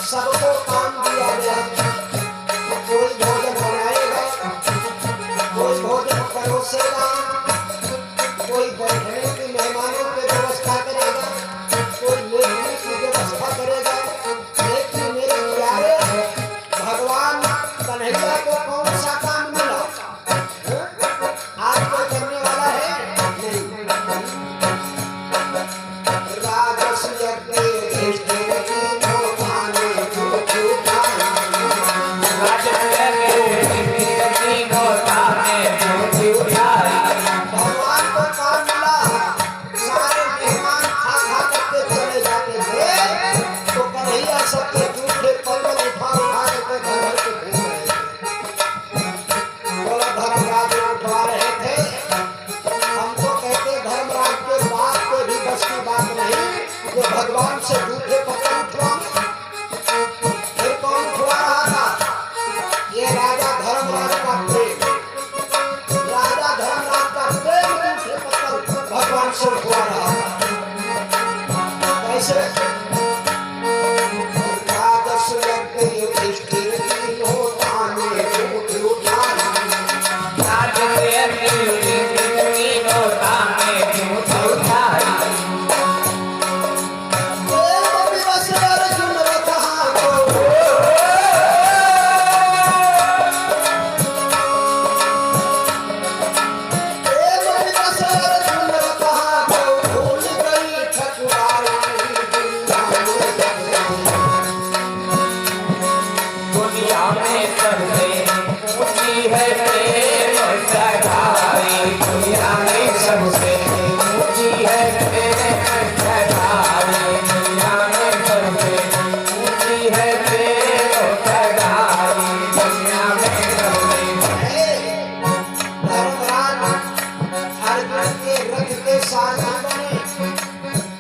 सबको काम दिया गया, कोई भोजन बनाएगा, कोई भोजन परोसेगा, कोई बैठने की मेहमानों की व्यवस्था करेगा, कोई लेटने की व्यवस्था करेगा। लेकिन मेरे प्यारे भगवान कन्हैया को कौन सा काम मिला? आज कोई करने वाला है? भगवान से झूठे पत्थर उठवाए, फिर कौन उठवा रहा था? ये राजा धर्मराज का प्रेम, राजा धर्मराज का प्रेम झूठे पत्थर भगवान से उठवा रहा था। कैसे?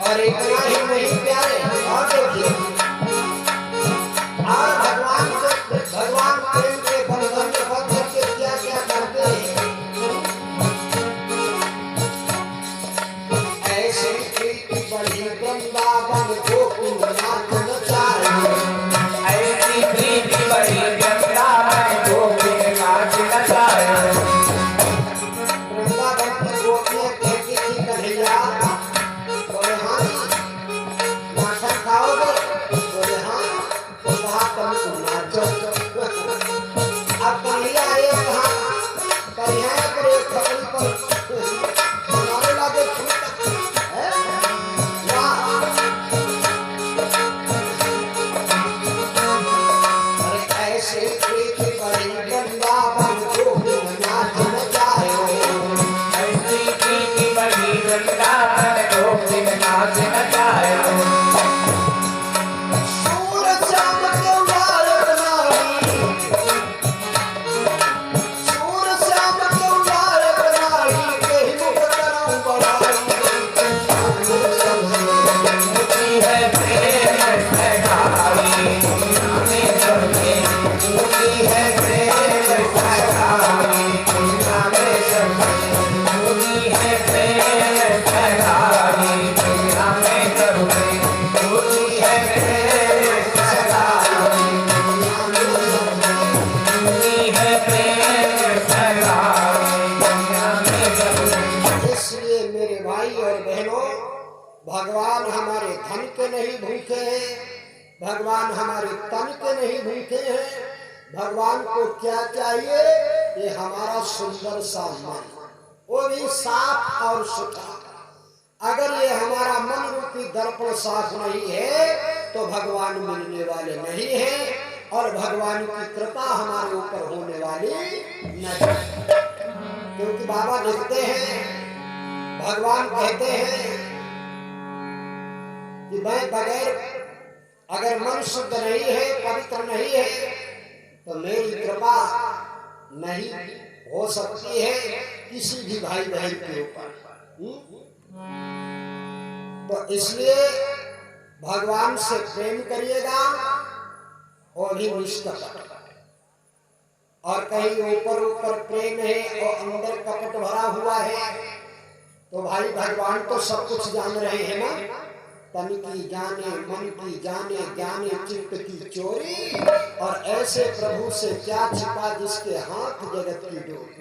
और इतना ही नहीं प्यारे, और देखिए भगवान प्रेम के बंधन में बंध के क्या क्या करते हैं। ऐसे प्रीति बड़ी वृंदावन गोकुल नाथ नचाए, ऐसी प्रीति बड़ी वृंदावन गोकुल नाथ नचाए। वृंदावन की गोपियां कहती थी कन्हैया, बोले हाँ माखन खाओगे? बोले हाँ। तो कहा तुम सुना चो। अब कन्हैया एक कहा कन्हैया पर एक खपड़ी पर बनाने लगे छूट है वाह। अरे ऐसे प्रीति बड़ी वृंदावन गोकुल नाथ नचाए, ऐसी प्रीति बड़ी वृंदावन गोकुल नाथ नचाए। सूरज श्याम के उड़ाए बनाई, सूरज श्याम के उड़ाए बनाई, कहीं मुख करऊं बढ़ाई। इसलिए मेरे भाई और बहनों, भगवान हमारे धन के नहीं भूखे हैं, भगवान हमारे तन के नहीं भूखे हैं। भगवान को क्या चाहिए? ये हमारा सुंदर सा मन, वो भी साफ और सुथरा। अगर ये हमारा मन रूपी दर्पण साफ नहीं है तो भगवान मिलने वाले नहीं है और भगवान की कृपा हमारे ऊपर होने वाली नहीं। क्योंकि बाबा लिखते हैं, भगवान कहते हैं कि मैं बगैर, अगर मन शुद्ध नहीं है, पवित्र नहीं है, तो मेरी कृपा नहीं हो सकती है किसी भी भाई बहन के ऊपर। तो इसलिए भगवान से प्रेम करिएगा और भी निष्कपट। और कहीं ऊपर ऊपर प्रेम है और अंदर कपट भरा हुआ है तो भाई भगवान तो सब कुछ जान रहे हैं ना। तन की जाने, मन की जाने, ज्ञाने चित्त की चोरी, और ऐसे प्रभु से क्या छिपा जिसके हाथ जगत की डोरी।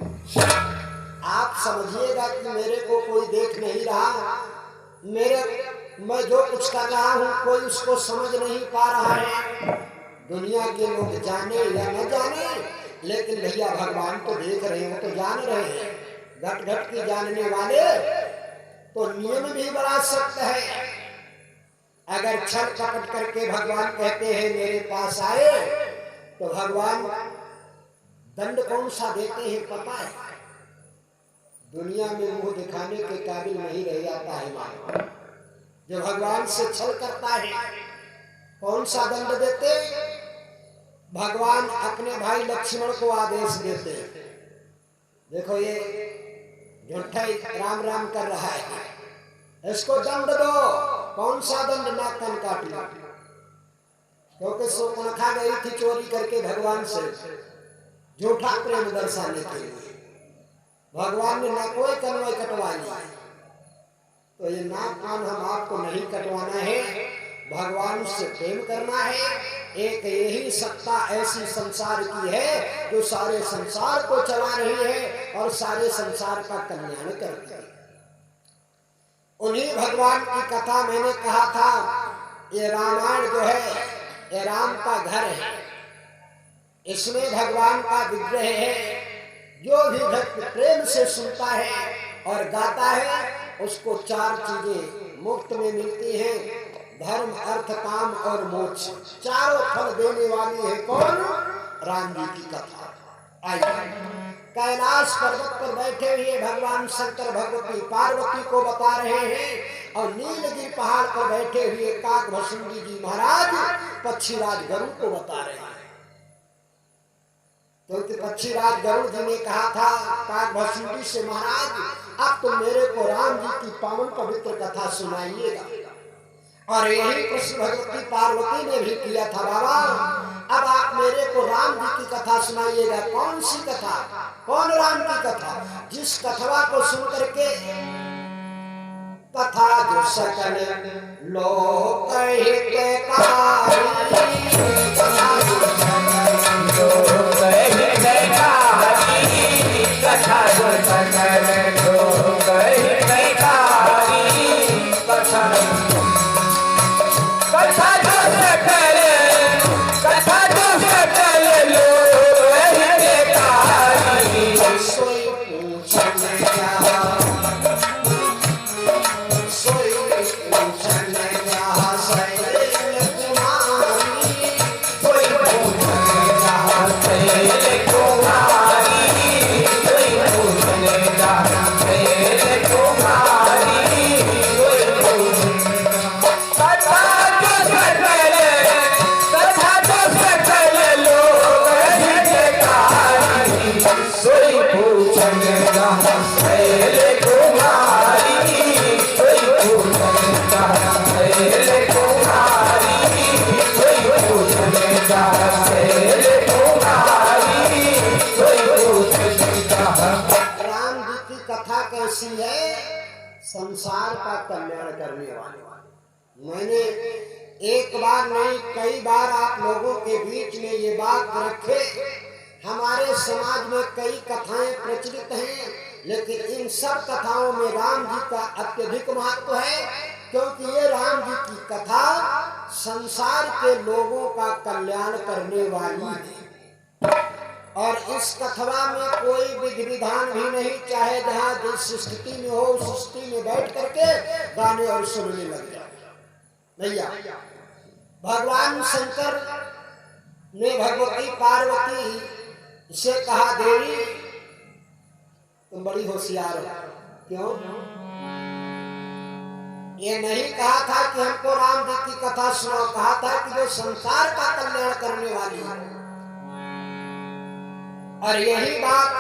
आप समझिएगा कि मेरे को कोई देख नहीं रहा, मैं जो कुछ कर रहा हूँ कोई उसको समझ नहीं पा रहा है। दुनिया के लोग जाने या न जाने, लेकिन भैया भगवान तो देख रहे हैं, तो जान रहे हैं। घट घट के जानने वाले तो नियम भी बना सकते हैं। अगर छल कपट करके भगवान कहते हैं मेरे पास आए, तो भगवान दंड कौन सा देते हैं पता है? दुनिया में मुंह दिखाने के काबिल नहीं रह जाता है मानव। जो भगवान से छल करता है, कौन सा दंड देते? भगवान अपने भाई लक्ष्मण को आदेश देते, देखो ये झूठा राम राम कर रहा है, इसको दंड दो। कौन सा दंड? नाक कान काट लो। क्योंकि शूर्पणखा गई थी चोरी करके भगवान से झूठा प्रेम दर्शाने के लिए। भगवान ने न कोई कन्वय कटवा लिया। तो ये नाक कान हम आपको नहीं कटवाना है, भगवान से प्रेम करना है। एक यही सत्ता ऐसी संसार की है जो सारे संसार को चला रही है और सारे संसार का कल्याण करती है। उन्हीं भगवान की कथा मैंने कहा था, ये रामायण जो है ये राम का घर है। इसमें भगवान का विग्रह है। जो भी भक्त प्रेम से सुनता है और गाता है उसको चार चीजें मुफ्त में मिलती हैं, धर्म अर्थ काम और मोक्ष। चारों फल देने वाली है कौन? राम जी की कथा। आइए, कैलाश पर्वत पर बैठे हुए भगवान शंकर भगवती पार्वती को बता रहे हैं और नीलगिरी पहाड़ पर बैठे हुए काकभस्मी जी महाराज पक्षीराज गरुड़ को बता रहे हैं। क्योंकि पक्षीराज गरुड़ जी ने कहा था काकभस्मी से, महाराज अब तो मेरे को राम जी की पावन पवित्र कथा सुनाइएगा। और यही कृष्ण भगवती पार्वती ने भी किया था, बाबा अब आप मेरे को राम जी की कथा सुनाइएगा। कौन सी कथा? कौन राम की कथा? जिस कथवा को सुन करके कथा जो सकल लोक हितकारी, कथा जो सकल लोक हितकारी, कथा जो सकल लोक हितकारी, कथा संसार का कल्याण करने वाले। मैंने एक बार नहीं कई बार आप लोगों के बीच में ये बात रखे। हमारे समाज में कई कथाएं प्रचलित हैं, लेकिन इन सब कथाओं में राम जी का अत्यधिक महत्व है, क्योंकि ये राम जी की कथा संसार के लोगों का कल्याण करने वाली है। और इस कथवा में कोई विधि विधान भी नहीं, चाहे जहाँ जिस स्थिति में हो उस स्थिति में बैठ करके गाने और सुनने लग जाओ। भैया भगवान शंकर ने भगवती पार्वती से कहा, देवी तुम बड़ी होशियार हो। क्यों? ये नहीं कहा था कि हमको राम जी की कथा सुनाओ, कहा था कि जो संसार का कल्याण करने वाली है। और यही बात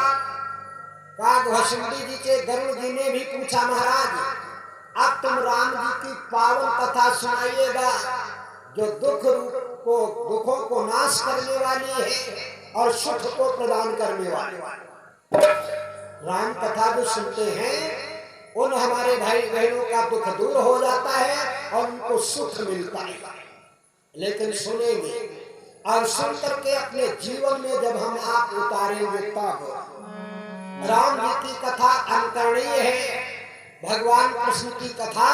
काग वसुमती जी के गरुड़ जी ने भी पूछा, महाराज अब तुम राम जी की पावन कथा सुनाइएगा जो दुखों को नाश करने वाली है और सुख को प्रदान करने वाली। राम कथा जो सुनते हैं उन हमारे भाई बहनों का दुख दूर हो जाता है और उनको सुख मिलता है। लेकिन सुनेंगे और सुन करके अपने जीवन में जब हम आप उतारेंगे तब राम जी की कथा अनुकरणीय है, भगवान कृष्ण की कथा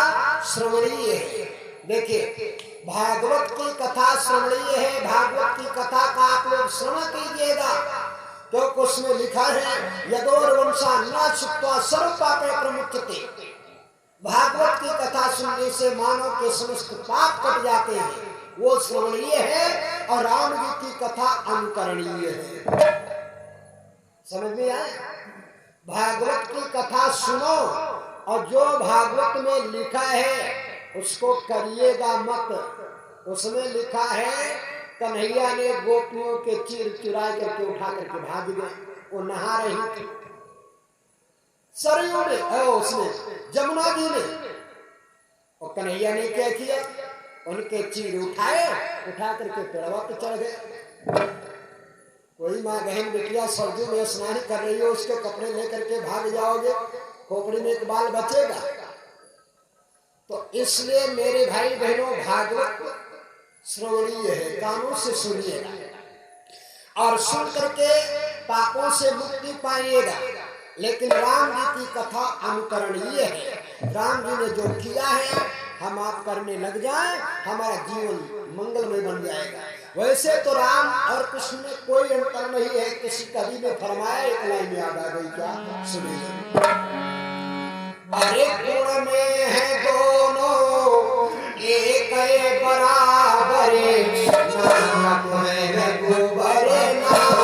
श्रवणीय है। देखिए भागवत की कथा श्रवणीय है, भागवत की कथा का आप लोग श्रवण कीजिएगा, क्योंकि उसमें लिखा है यदोर वंशा न छुट्वा सर्व पापे प्रमुच्यते। भागवत की कथा सुनने से मानव के समस्त पाप कट जाते हैं, वो श्रवणीय है। और राम जी की कथा अनुकरणीय है। समझ में आए? भागवत की कथा सुनो और जो भागवत में लिखा है उसको करिएगा मत। उसमें लिखा है कन्हैया ने गोपियों के चीर चुरा करके उठा करके भाग गए, वो नहा रही थी सरयू में, उसने जमुना जी में। और कन्हैया ने क्या किया, उनके चीर उठाए, उठा करके पेड़वा पे चढ़ गए। कोई माँ बहन बेटिया सरजू में स्नान कर रही हो, उसके कपड़े लेकर के भाग जाओगे, खोपड़ी में एक बाल बचेगा। तो इसलिए मेरे भाई बहनों भागवत श्रवणीय है, कानों से सुनिएगा और सुन करके पापों से मुक्ति पाइएगा। लेकिन राम जी की कथा अनुकरणीय है। राम जी ने जो किया है हम आप करने लग जाएं, हमारा जीवन मंगलमय बन जाएगा। वैसे तो राम और कृष्ण में कोई अंतर नहीं है। किसी कवि ने फरमाया, एक लाइन याद आ गई, क्या सुनिए। अरे गुण में है दोनों एक बराबर, नाम है रघुबर नाम।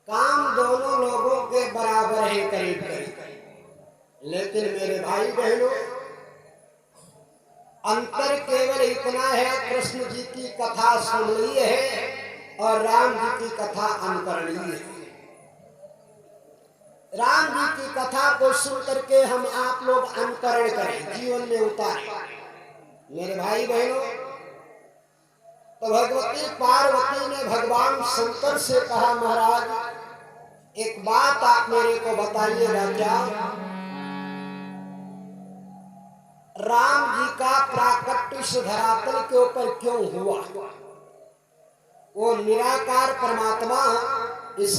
काम दोनों लोगों के बराबर है करीब करीब, लेकिन मेरे भाई बहनों अंतर केवल इतना है, कृष्ण जी की कथा सुननीय है और राम जी की कथा अनुकरणीय है। राम जी की कथा को सुन करके हम आप लोग अनुकरण करें, जीवन में उतारें। मेरे भाई बहनों, तो भगवती पार्वती ने भगवान शंकर से कहा, महाराज एक बात आप मेरे को बताइएगा, क्या राम जी का प्राकट्य इस धरातल के ऊपर क्यों हुआ? वो निराकार परमात्मा इस